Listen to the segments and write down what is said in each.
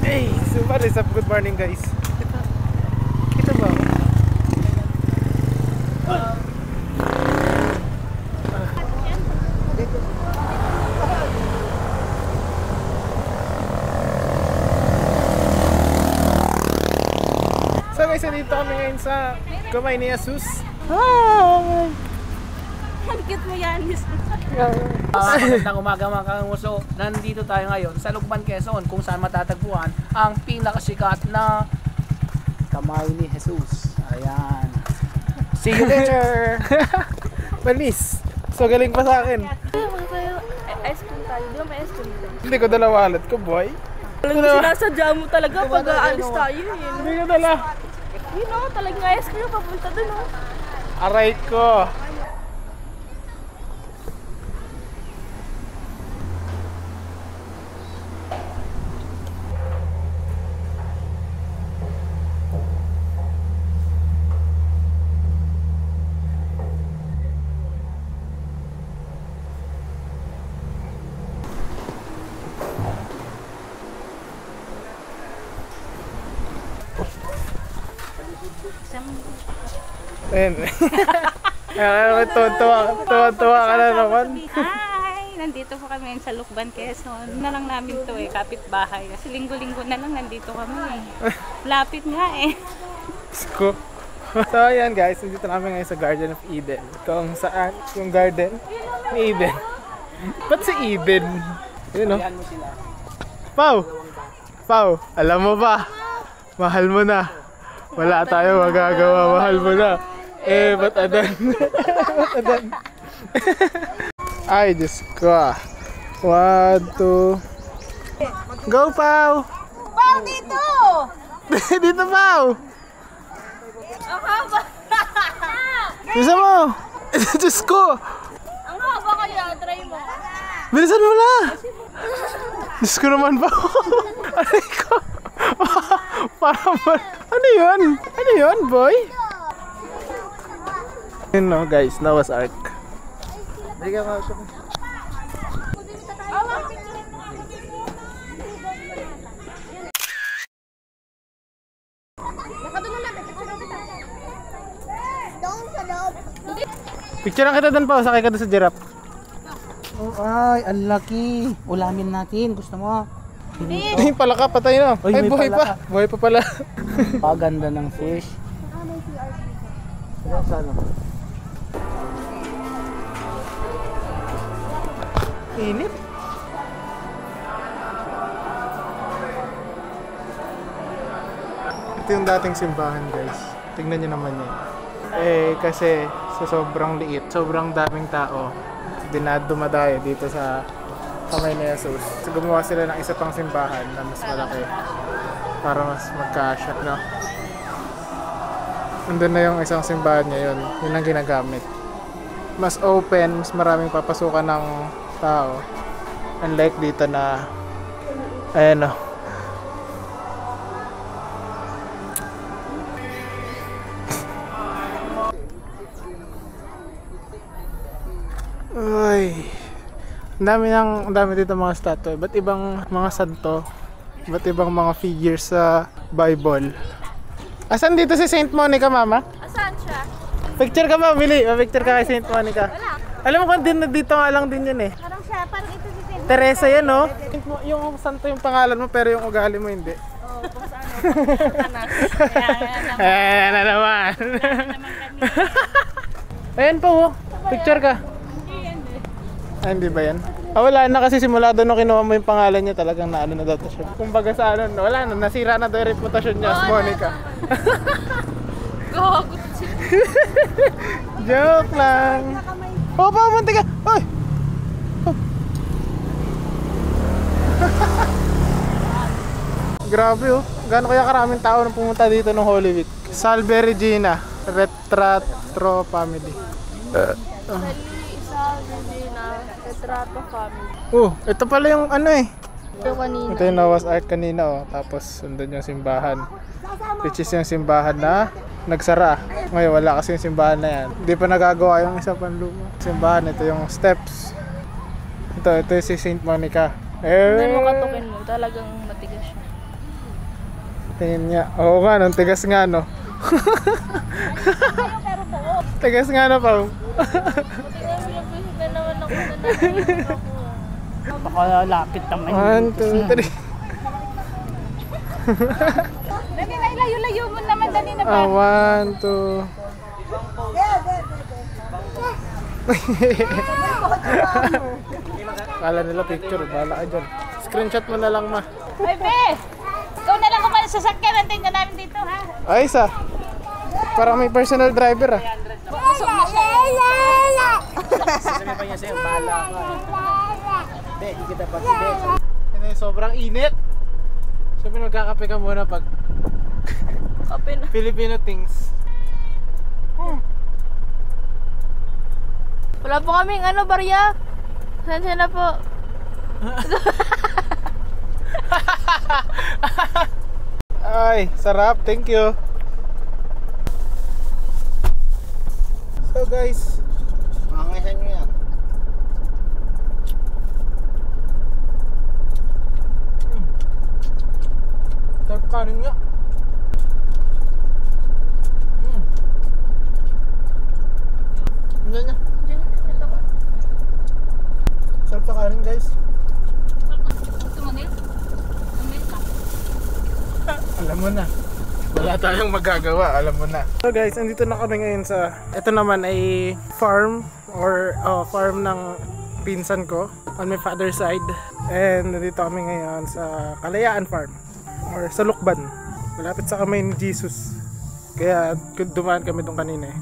Hey, so what is up? Good morning guys. Kita ba ako? So guys, dito kami ngayon sa Kamay ni Jesus. Hi! Hagkit mo yan. Magandang umaga mga kanguso. Nandito tayo ngayon sa Lucban, Quezon, kung saan matatagpuan ang pinakasikat na Kamay ni Jesus. Ayan. See you later! Manis! So galing pa sa akin. Ice cream tayo. Di ba may ice cream tayo? Hindi ko dala wallet ko, boy. Sinasadya mo talaga pag aalis tayo. Hindi ko dala. Yun o, talagang ice cream papunta dun o. Aray ko. Ayan. Tuwa ka na naman. Hi! Nandito po kami sa Lucban, Quezon. Na lang namin to eh, kapitbahay. Kasi linggo-linggo na lang nandito kami eh. Lapit nga eh. Sko. So ayan guys, nandito namin ngayon sa Garden of Eden. Kung saan yung garden ni Eden. Ba't si Eden? Yun o. Pau! Pau, alam mo ba? Mahal mo na. Wala tayo magagawa, mahal mo na. Eh, ba't adan? Ba't adan? Ay, Diyos ko ah. 1, 2. Go, Pau! Pau, dito! Dito, Pau! Ang haba! Bisa mo! Diyos ko! Ang haba kaya, try mo. Bilisan mo na! Diyos ko naman, Pau! Aray ko! Parang ano yun? Ano yun, boy? Yun no, guys, Noah's Ark. Bigyan mo ito. Picture kita doon pa, sakay ka doon sa giraffe. Oh, ay, ang laki. Ulamin natin. Gusto mo? Ay, palaka, patay na. Ay, Ay, may buhay palaka. pa. Buhay pa pala. Paganda ng fish. Sana. Init. Ito yung dating simbahan, guys. Tingnan nyo naman yan. Eh, kasi sa sobrang liit, sobrang daming tao, dumadayo dito sa Kamay ni Jesus. So, gumawa sila ng isa pang simbahan na mas malaki para mas magka-shot, no? Andun na yung isang simbahan niya, yun ang ginagamit. Mas open, mas maraming papasukan ng tao. Unlike dito na ayan o. Ay, ang dami dito mga statue. Ba't ibang mga santo? Ba't ibang mga figures sa Bible? Asan dito si Saint Monica, mama? Asan siya? Picture ka ba, Billy? Picture ka kay Saint Monica. Wala. Alam mo kung dito nga lang din yun eh. Parang siya, parang ito si Saint Teresa yan, no? Yung santo yung pangalan mo pero yung ugali mo hindi. Oo, kung saan ako. Ayan na naman. Ayan po, oh. Picture ka. Ah, hindi ba yan? Ah, wala na kasi simula doon nung kinuha mo yung pangalan niya talagang naano na daw siya. Kumbaga sa ano, wala na, nasira na daw yung reputasyon niya as Monica. Gago siya. Joke lang. Oh, pamunti ka. Hoy. Oh. Grabe oh. Gaano kaya karaming tao nang pumunta dito ng Holy Week? Salve Regina, Retrato Family. Retrato family. Oh, ito pala yung ano eh. Ito kanina. Ito yung Noah's Ark kanina oh. Tapos sundon yung simbahan. Which is yung simbahan na nagsara. Ngayon wala kasi yung simbahan na yan. Hindi pa nagagawa yung isa pang luma. Simbahan, ito yung steps. Ito yung si Saint Monica. Hindi mo katukin mo, talagang matigas siya. Tingin nga. Oo nga, nung tigas nga, no? Tigas nga na, Pao. Baka lapit naman. 1, 2, 3. Dali na, ilayo-layo mo naman. Dali na ba? 1, 2. Kala nila picture, bala ka dyan. Screenshot mo na lang, ma. Ay, be! Ikaw na lang kung sasakyan. Antayin ka namin dito, ha? Ay, isa. Parang may personal driver, ah. Busog na siya. Sabi pa niya sa'yo, bahala ka. Be, di kita pag-ibig. Sobrang init. Siyempre magkakape ka muna pag Kape na. Filipino things. Wala po kaming barya. Saan na po? Ay, sarap. Thank you. So guys, Mangangasan nyo yan. sarap kanin nga. Hindi niya. Sarap sa kanin, guys. Gusto mo nil? Nil ka. Alam mo na. Wala tayong magagawa, alam mo na. So guys, andito na kami ngayon sa, ito naman ay farm or farm ng pinsan ko on my father's side. And nandito kami ngayon sa Kalayaan Farm or sa Lukban. Malapit sa kamay ni Jesus. Kaya dumaan kami doon kanina eh.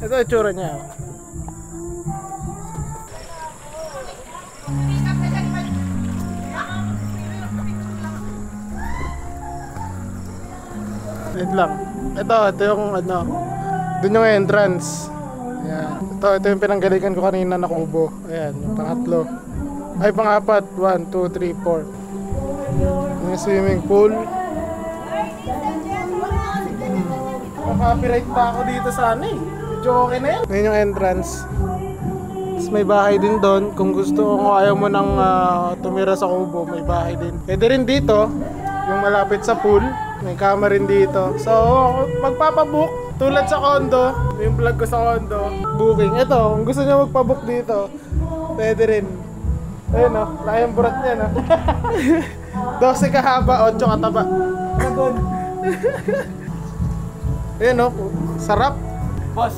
Ito yung tsura niya. Wait lang. Ito yung doon yung entrance. Ayan. Ito yung pinanggalingan ko kanina na kubo. Ayan, yung pangatlo. Ay, pang-apat. 1, 2, 3, 4. Yung swimming pool. Copyright pa ako dito sa ano eh. Medyo okay na yan. Ngayon yung entrance. Tapos may bahay din doon. Kung gusto kung ayaw mo nang tumira sa kubo, may bahay din. Pwede rin dito, yung malapit sa pool. May kama rin dito. So, magpapabook. Tulad sa condo, yung vlog ko sa condo, booking. Ito, kung gusto nyo magpabook dito, pwede rin. Ayun o, laki yung burat niya no. 12 kahaba, 8 kataba. Doon. Ayun o, sarap. Boss,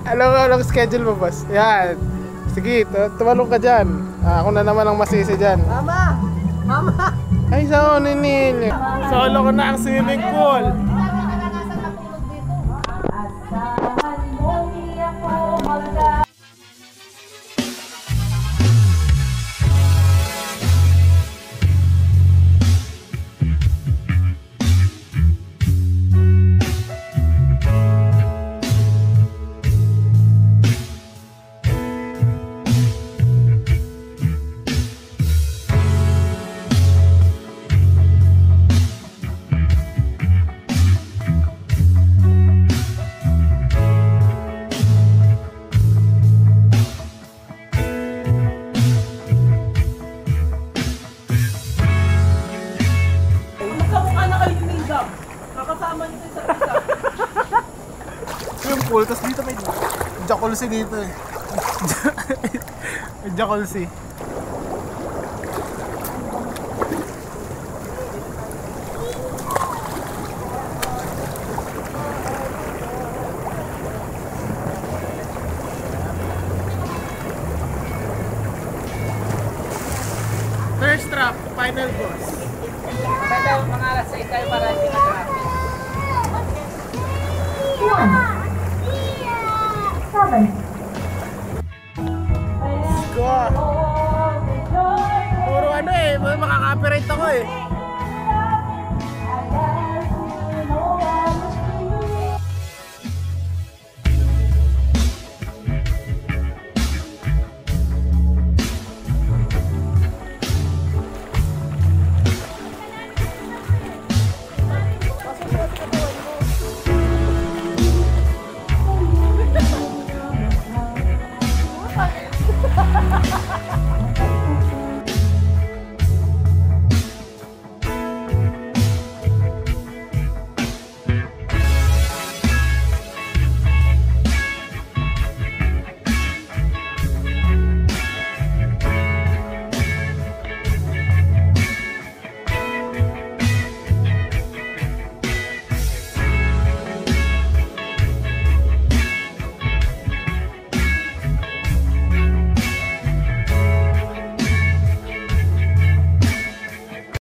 Anong schedule mo, boss? Yan. Sige, tumalong ka dyan. Ako na naman ang masisi dyan. Mama! Mama! Ay, sa ninil. Solo ko na ang swimming pool. Pool, tapos dito may jacuzzi dito eh. May jacuzzi. First trap, final boss. Kaya mga alas 6 tayo para